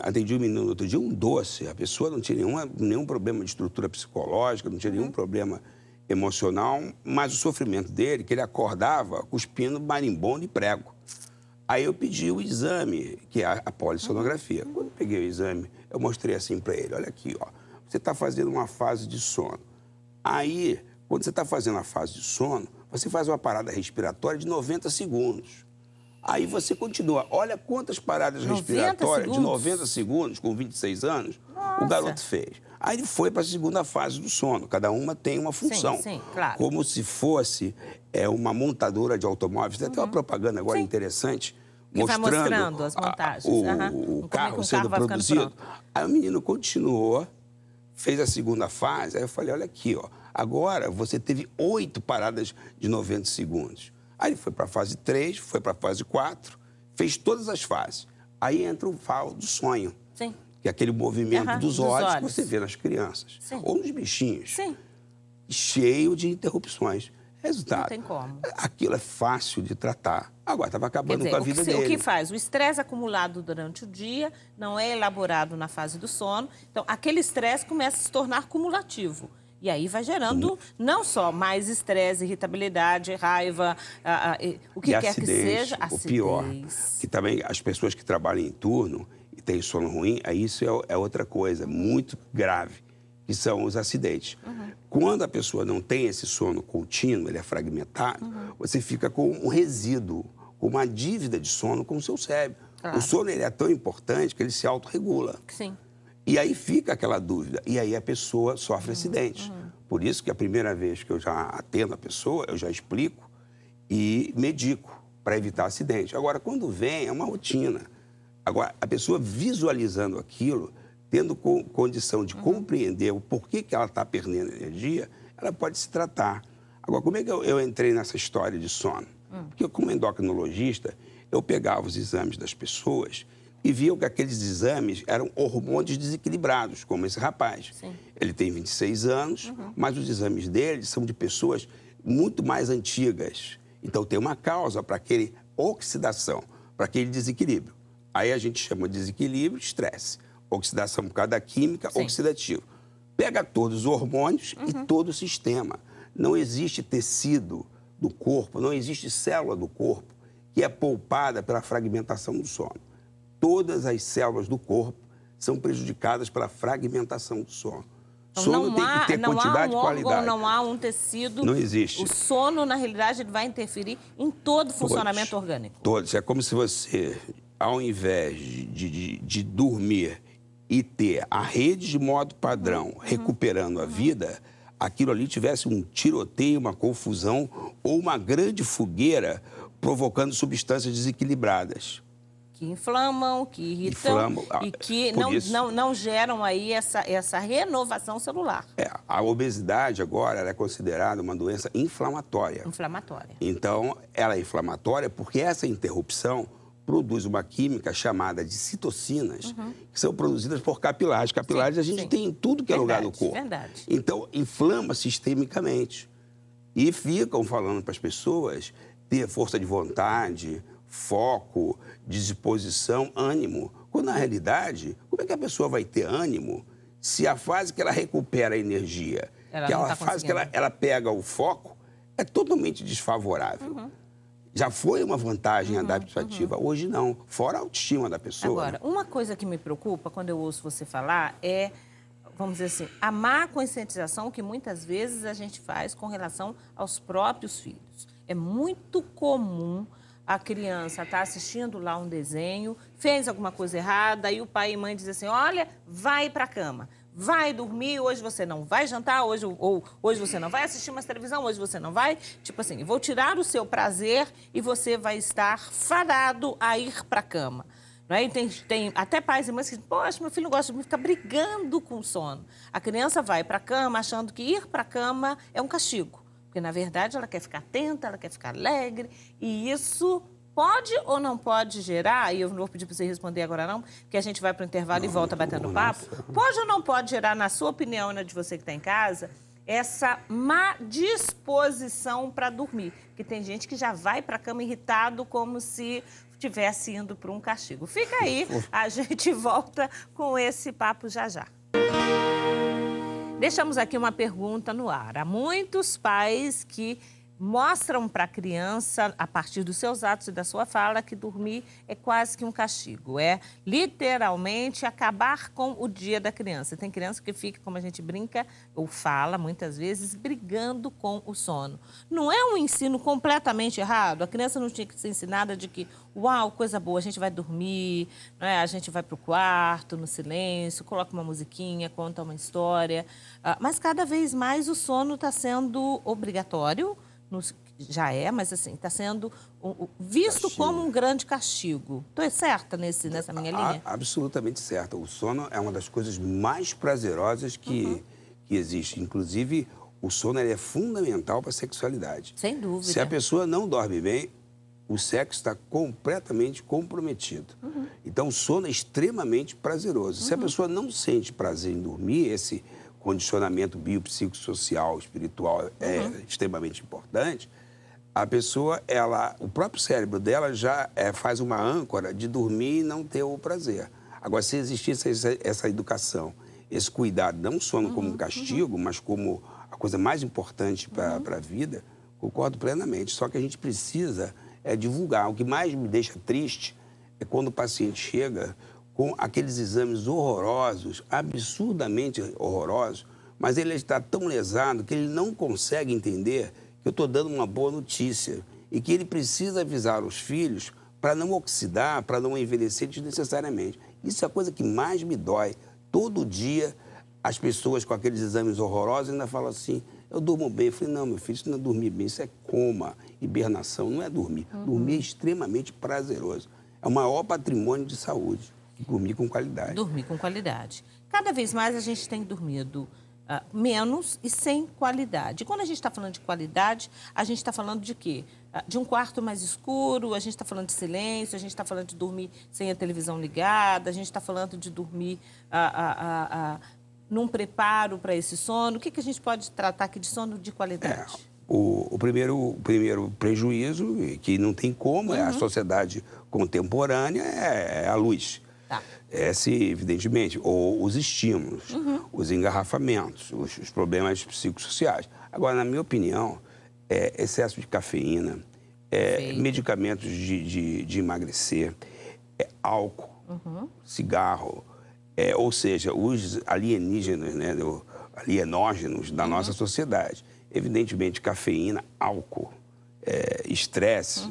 Atendi um menino no outro dia, um doce. A pessoa não tinha nenhum problema de estrutura psicológica, não tinha nenhum problema emocional, mas o sofrimento dele, que ele acordava cuspindo marimbondo e prego. Aí eu pedi o exame, que é a polissonografia. Quando eu peguei o exame, eu mostrei assim para ele, olha aqui, ó, você está fazendo uma fase de sono. Aí, quando você está fazendo a fase de sono, você faz uma parada respiratória de 90 segundos. Aí você continua. Olha quantas paradas respiratórias de 90 segundos, com 26 anos, o garoto fez. Aí ele foi para a segunda fase do sono. Cada uma tem uma função. Sim, claro. Como se fosse uma montadora de automóveis. Tem até uma propaganda agora interessante, mostrando as montagens. O carro sendo produzido. Aí o menino continuou, fez a segunda fase. Aí eu falei, olha aqui, ó. Agora você teve 8 paradas de 90 segundos. Aí ele foi para a fase 3, foi para a fase 4, fez todas as fases. Aí entra o falo do sonho, Sim. que é aquele movimento dos olhos que você vê nas crianças. Sim. Ou nos bichinhos. Sim. Cheio de interrupções. Resultado, não tem como. Aquilo é fácil de tratar. Agora, estava acabando com a vida dele. O que faz? O estresse acumulado durante o dia não é elaborado na fase do sono. Então, aquele estresse começa a se tornar cumulativo. E aí vai gerando não só mais estresse, irritabilidade, raiva, o que quer que seja, acidez. O pior, que também as pessoas que trabalham em turno e têm sono ruim, isso é outra coisa muito grave, que são os acidentes. Quando a pessoa não tem esse sono contínuo, ele é fragmentado, você fica com um resíduo, com uma dívida de sono com o seu cérebro. Claro. O sono ele é tão importante que ele se autorregula. Sim. E aí fica aquela dúvida, e aí a pessoa sofre acidente. Por isso que a primeira vez que eu já atendo a pessoa, eu já explico e medico para evitar acidente. Agora, quando vem, é uma rotina. Agora, a pessoa visualizando aquilo, tendo condição de compreender o porquê que ela está perdendo energia, ela pode se tratar. Agora, como é que eu entrei nessa história de sono? Porque como endocrinologista, eu pegava os exames das pessoas e viam que aqueles exames eram hormônios desequilibrados, como esse rapaz. Sim. Ele tem 26 anos, mas os exames dele são de pessoas muito mais antigas. Então, tem uma causa para aquele oxidação, para aquele desequilíbrio. Aí a gente chama de desequilíbrio, estresse. Oxidação por causa da química oxidativa. Pega todos os hormônios e todo o sistema. Não existe tecido do corpo, não existe célula do corpo que é poupada pela fragmentação do sono. Todas as células do corpo são prejudicadas pela fragmentação do sono. Então, sono tem que ter quantidade e qualidade. Não há um tecido. Não existe. O sono, na realidade, ele vai interferir em todo o funcionamento orgânico. Todos. É como se você, ao invés de dormir e ter a rede de modo padrão recuperando a vida, aquilo ali tivesse um tiroteio, uma confusão ou uma grande fogueira provocando substâncias desequilibradas. Que inflamam, que irritam e que não geram aí essa renovação celular. A obesidade agora ela é considerada uma doença inflamatória. Inflamatória. Então, ela é inflamatória porque essa interrupção produz uma química chamada de citocinas, que são produzidas por capilares. Capilares a gente tem em tudo que é lugar do corpo. Verdade. Então, inflama sistemicamente. E ficam falando para as pessoas ter força de vontade, foco, disposição, ânimo. Quando, na realidade, como é que a pessoa vai ter ânimo se a fase que ela recupera a energia, a fase que ela pega o foco, é totalmente desfavorável? Já foi uma vantagem adaptativa, hoje não. Fora a autoestima da pessoa. Agora, uma coisa que me preocupa quando eu ouço você falar é, vamos dizer assim, a má conscientização que muitas vezes a gente faz com relação aos próprios filhos. É muito comum a criança estar assistindo lá um desenho, fez alguma coisa errada, aí o pai e mãe dizem assim, olha, vai para a cama, vai dormir, hoje você não vai jantar, hoje você não vai assistir mais televisão, hoje você não vai, tipo assim, vou tirar o seu prazer e você vai estar fadado a ir para a cama. Não é? E tem até pais e mães que dizem, poxa, meu filho não gosta de ficar brigando com o sono. A criança vai para a cama achando que ir para a cama é um castigo. Porque, na verdade, ela quer ficar atenta, ela quer ficar alegre. E isso pode ou não pode gerar, e eu não vou pedir para você responder agora não, porque a gente vai para o intervalo e volta batendo papo. Pode ou não pode gerar, na sua opinião, né, de você que está em casa, essa má disposição para dormir? Porque tem gente que já vai para a cama irritado como se estivesse indo para um castigo. Fica aí, a gente volta com esse papo já já. Deixamos aqui uma pergunta no ar. Há muitos pais que mostram para a criança, a partir dos seus atos e da sua fala, que dormir é quase que um castigo. É literalmente acabar com o dia da criança. Tem criança que fica, como a gente brinca, ou fala muitas vezes, brigando com o sono. Não é um ensino completamente errado? A criança não tinha que ser ensinada de que, uau, coisa boa, a gente vai dormir, não é? A gente vai para o quarto, no silêncio, coloca uma musiquinha, conta uma história. Mas cada vez mais o sono está sendo obrigatório. Já é, mas assim, está sendo visto como um grande castigo. Estou certa nessa minha linha? Absolutamente certa. O sono é uma das coisas mais prazerosas que existe. Inclusive, o sono é fundamental para a sexualidade. Sem dúvida. Se a pessoa não dorme bem, o sexo está completamente comprometido. Então, o sono é extremamente prazeroso. Se a pessoa não sente prazer em dormir, esse condicionamento biopsicossocial, espiritual é extremamente importante, a pessoa, o próprio cérebro dela já faz uma âncora de dormir e não ter o prazer. Agora, se existisse essa educação, esse cuidado, não sono como um castigo, mas como a coisa mais importante para a vida, concordo plenamente. Só que a gente precisa divulgar. O que mais me deixa triste é quando o paciente chega com aqueles exames horrorosos, absurdamente horrorosos, mas ele está tão lesado que ele não consegue entender que eu estou dando uma boa notícia e que ele precisa avisar os filhos para não oxidar, para não envelhecer desnecessariamente. Isso é a coisa que mais me dói. Todo dia, as pessoas com aqueles exames horrorosos ainda falam assim, eu durmo bem. Eu falei, não, meu filho, isso não é dormir bem, isso é coma, hibernação, não é dormir. Dormir é extremamente prazeroso. É o maior patrimônio de saúde. Dormir com qualidade. Dormir com qualidade. Cada vez mais a gente tem dormido menos e sem qualidade. E quando a gente está falando de qualidade, a gente está falando de quê? De um quarto mais escuro, a gente está falando de silêncio, a gente está falando de dormir sem a televisão ligada, a gente está falando de dormir num preparo para esse sono. O que a gente pode tratar aqui de sono de qualidade? O primeiro prejuízo, que não tem como, é a sociedade contemporânea, é a luz. Evidentemente, ou os estímulos, os engarrafamentos, os problemas psicossociais. Agora, na minha opinião, excesso de cafeína, medicamentos de emagrecer, álcool, cigarro, ou seja, os alienígenas, né, alienógenos da nossa sociedade. Evidentemente, cafeína, álcool, estresse,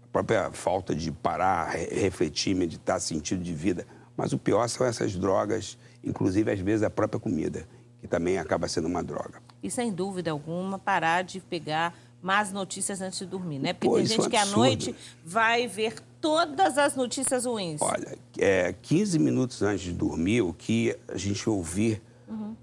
a própria falta de parar, refletir, meditar, sentido de vida. Mas o pior são essas drogas, inclusive, às vezes, a própria comida, que também acaba sendo uma droga. E, sem dúvida alguma, parar de pegar más notícias antes de dormir, né? Porque tem gente que à absurdo. noite vai ver todas as notícias ruins. Olha, 15 minutos antes de dormir, o que a gente ouvir,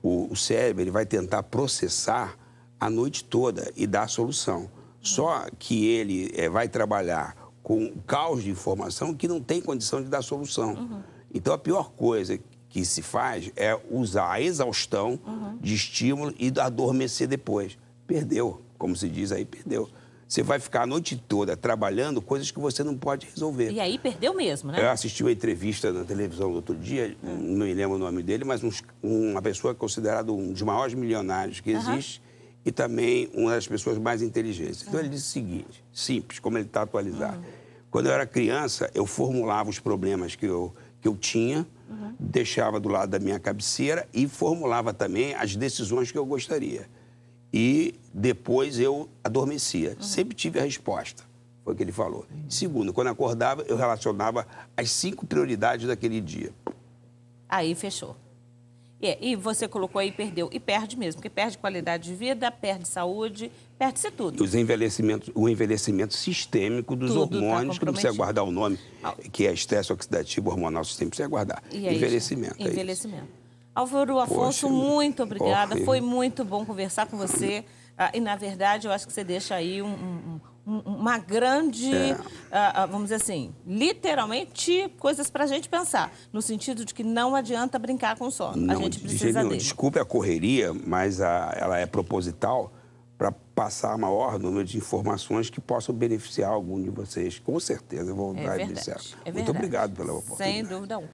o cérebro ele vai tentar processar a noite toda e dar a solução. Só que ele vai trabalhar com um caos de informação que não tem condição de dar solução. Então, a pior coisa que se faz é usar a exaustão de estímulo e adormecer depois. Perdeu, como se diz aí, perdeu. Você vai ficar a noite toda trabalhando coisas que você não pode resolver. E aí perdeu mesmo, né? Eu assisti uma entrevista na televisão no outro dia, não me lembro o nome dele, mas uma pessoa considerada um dos maiores milionários que existe e também uma das pessoas mais inteligentes. Então, ele disse o seguinte, simples, como ele está atualizado. Quando eu era criança, eu formulava os problemas que eu tinha, deixava do lado da minha cabeceira e formulava também as decisões que eu gostaria. E depois eu adormecia. Sempre tive a resposta, foi o que ele falou. Segundo, quando acordava, eu relacionava as 5 prioridades daquele dia. Aí fechou. E você colocou aí, perdeu. E perde mesmo, porque perde qualidade de vida, perde saúde, perde-se tudo. O envelhecimento sistêmico dos hormônios, que não precisa guardar o nome, que é estresse oxidativo hormonal, você sempre precisa guardar. Envelhecimento. Envelhecimento. Álvaro Afonso, Poxa, muito obrigada. Foi muito bom conversar com você. E, na verdade, eu acho que você deixa aí uma grande, vamos dizer assim, literalmente coisas para a gente pensar, no sentido de que não adianta brincar com o sono. A gente precisa dele. Desculpe a correria, mas ela é proposital passar maior número de informações que possam beneficiar algum de vocês. Com certeza, eu vou dar verdade, iniciar. é Muito verdade. obrigado pela oportunidade. Sem dúvida alguma.